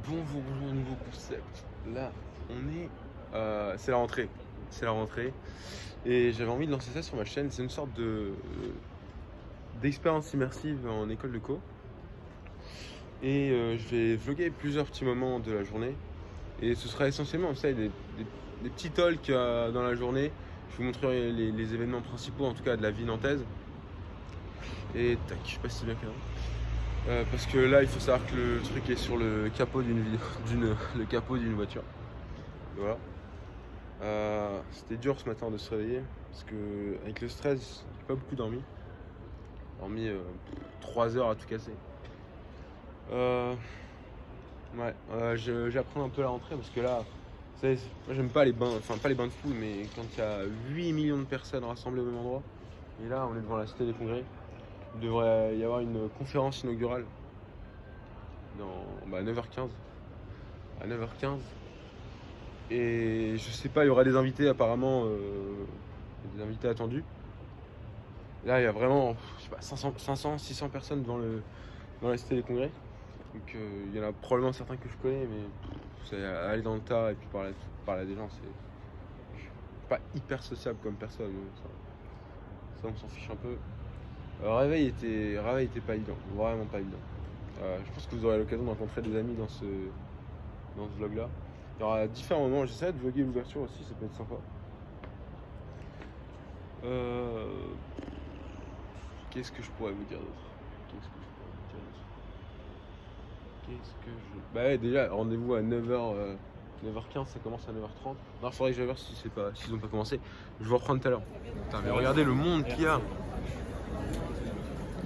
Bonjour, bonjour, nouveau concept. Là, on est. C'est la rentrée. C'est la rentrée. Et j'avais envie de lancer ça sur ma chaîne. C'est une sorte d'expérience immersive en école de co. Et je vais vlogger plusieurs petits moments de la journée. Et ce sera essentiellement, vous savez, des petits talks dans la journée. Je vous montrerai les événements principaux, en tout cas de la vie nantaise. Et tac, je sais pas si c'est bien cadré. Parce que là, il faut savoir que le truc est sur le capot le capot d'une voiture. Et voilà. C'était dur ce matin de se réveiller parce que avec le stress, j'ai pas beaucoup dormi. J'ai dormi 3 heures à tout casser. Ouais, j'apprends un peu la rentrée parce que là, vous savez, moi j'aime pas les bains, enfin pas les bains de foule, mais quand il y a 8 millions de personnes rassemblées au même endroit, et là on est devant la Cité des Congrès, il devrait y avoir une conférence inaugurale dans 9h15. À 9h15. Et je sais pas, il y aura des invités apparemment, des invités attendus. Là, il y a vraiment, je sais pas, 500, 600 personnes dans la Cité des Congrès. Donc il y en a probablement certains que je connais, mais c'est aller dans le tas et puis parler à des gens, je suis pas hyper sociable comme personne. Ça on s'en fiche un peu. Réveil était pas évident, vraiment pas évident. Je pense que vous aurez l'occasion de rencontrer des amis dans ce vlog là. Il y aura différents moments, j'essaierai de vlogger l'ouverture aussi, ça peut être sympa. Euh, Qu'est-ce que je pourrais vous dire d'autre? Bah ouais, déjà, rendez-vous à 9h, 9h15, ça commence à 9h30. Non, il faudrait que j'aille voir s'ils ont pas commencé. Je vais vous reprendre tout à l'heure. Putain, mais regardez le monde qu'il y a.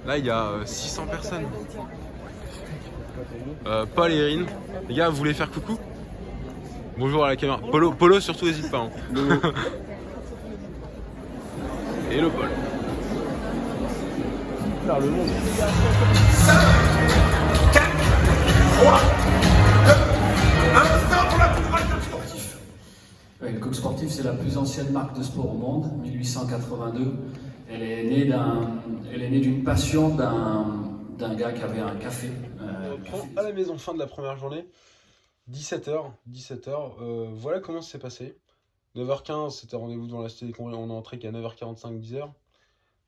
Là, il y a 600 personnes. Paul et Erin. Les gars, vous voulez faire coucou? Bonjour à la caméra. Polo surtout, n'hésite pas. Hein. Hello Paul. Faire le monde. 3, 2, 1, stop pour la courage de sportif. Le Coq Sportif, c'est la plus ancienne marque de sport au monde, 1882. Elle est née d'une passion d'un gars qui avait un café. On reprend à la maison, fin de la première journée. 17h. Voilà comment ça s'est passé. 9h15, c'était rendez-vous devant la Cité des Congrès. On est entré qu'à 9h45, 10h.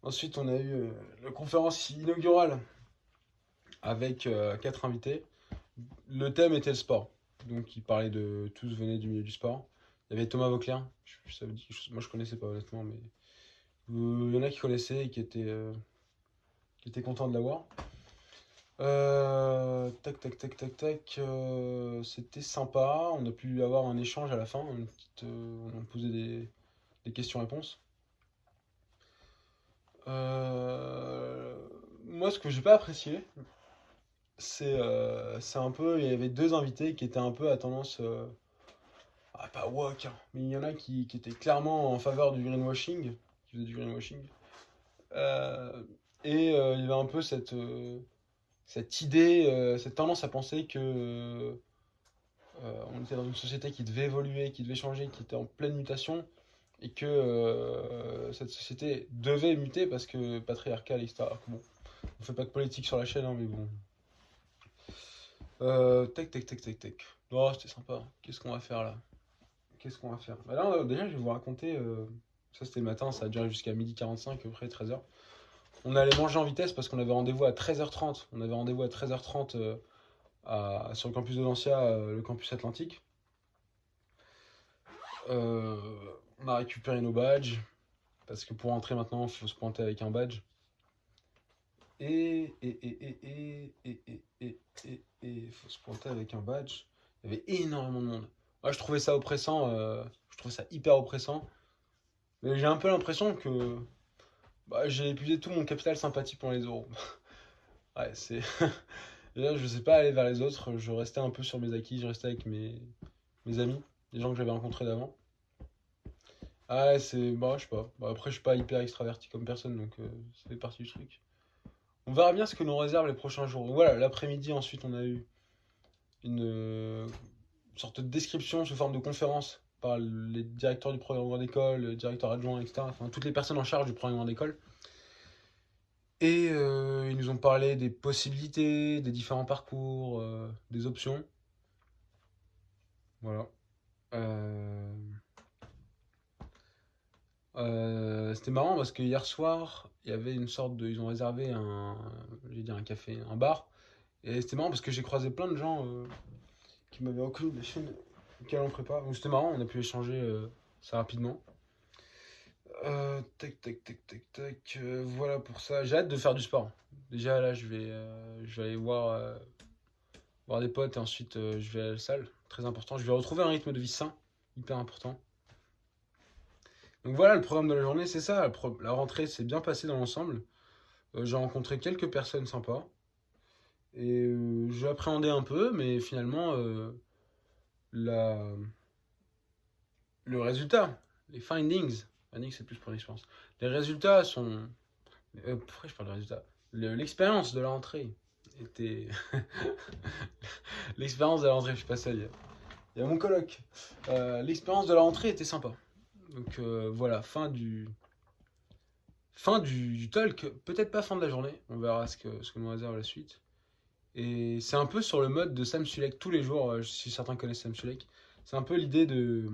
Ensuite, on a eu la conférence inaugurale avec 4 invités. Le thème était le sport. Donc, il parlait de tous venaient du milieu du sport. Il y avait Thomas Vauclair. Moi, je connaissais pas honnêtement, mais il y en a qui connaissaient et qui étaient contents de l'avoir. Tac. C'était sympa. On a pu avoir un échange à la fin. On a posé des questions-réponses. Moi, ce que j'ai pas apprécié, c'est un peu. Il y avait deux invités qui étaient un peu à tendance. Pas woke, hein, mais il y en a qui étaient clairement en faveur du greenwashing. Qui faisaient du greenwashing. Il y avait un peu cette idée, cette tendance à penser que on était dans une société qui devait évoluer, qui devait changer, qui était en pleine mutation, et que cette société devait muter parce que patriarcale, etc. Bon, on fait pas de politique sur la chaîne, hein, mais bon. Tac. Oh, c'était sympa. Qu'est-ce qu'on va faire là? Bah là, déjà, je vais vous raconter. Ça, c'était le matin, ça a duré jusqu'à 12h45, à peu près 13h. On allait manger en vitesse parce qu'on avait rendez-vous à 13h30. On avait rendez-vous à 13h30 sur le campus de Lancia, le campus Atlantique. On a récupéré nos badges parce que pour entrer maintenant, il faut se pointer avec un badge. Il faut se pointer avec un badge. Il y avait énormément de monde. Moi, je trouvais ça oppressant. Je trouvais ça hyper oppressant. Mais j'ai un peu l'impression que j'ai épuisé tout mon capital sympathie pour les euros. Ouais, c'est. Et là, je sais pas aller vers les autres. Je restais un peu sur mes acquis. Je restais avec mes amis, les gens que j'avais rencontrés d'avant. Ah ouais, c'est. Je sais pas. Après, je suis pas hyper extraverti comme personne, donc ça fait partie du truc. On verra bien ce que nous réserve les prochains jours. Voilà, l'après-midi, ensuite, on a eu une sorte de description sous forme de conférence par les directeurs du programme d'école, le directeur adjoint, etc. Enfin, toutes les personnes en charge du programme d'école. Et ils nous ont parlé des possibilités, des différents parcours, des options. Voilà. C'était marrant parce que hier soir, il y avait une sorte de. Ils ont réservé un café, un bar. Et c'était marrant parce que j'ai croisé plein de gens qui m'avaient reconnu de la chaîne qu'elle en prépa. Donc c'était marrant, on a pu échanger ça rapidement. Tac, tac, tac, tac, tac. Voilà pour ça. J'ai hâte de faire du sport. Déjà là, je vais aller voir des potes et ensuite je vais à la salle. Très important. Je vais retrouver un rythme de vie sain, hyper important. Donc voilà, le programme de la journée, c'est ça. La rentrée s'est bien passée dans l'ensemble. J'ai rencontré quelques personnes sympas. Et j'ai appréhendé un peu, mais finalement, la... le résultat, les findings c'est plus pour l'expérience. Les résultats sont... pourquoi je parle de résultats? L'expérience de la rentrée était... L'expérience de la rentrée, je suis pas seul. Il y a mon coloc. L'expérience de la rentrée était sympa. Donc voilà, fin du talk. Peut-être pas fin de la journée. On verra ce que nous réserve la suite. Et c'est un peu sur le mode de Sam Sulek tous les jours, si certains connaissent Sam Sulek. C'est un peu l'idée de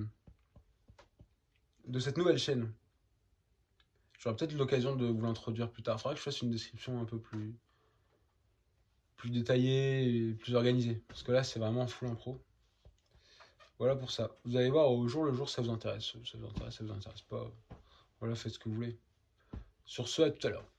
cette nouvelle chaîne. J'aurai peut-être l'occasion de vous l'introduire plus tard. Il faudra que je fasse une description un peu plus détaillée et plus organisée. Parce que là, c'est vraiment full impro. Voilà pour ça. Vous allez voir, au jour le jour, ça vous intéresse. Ça vous intéresse pas. Voilà, faites ce que vous voulez. Sur ce, à tout à l'heure.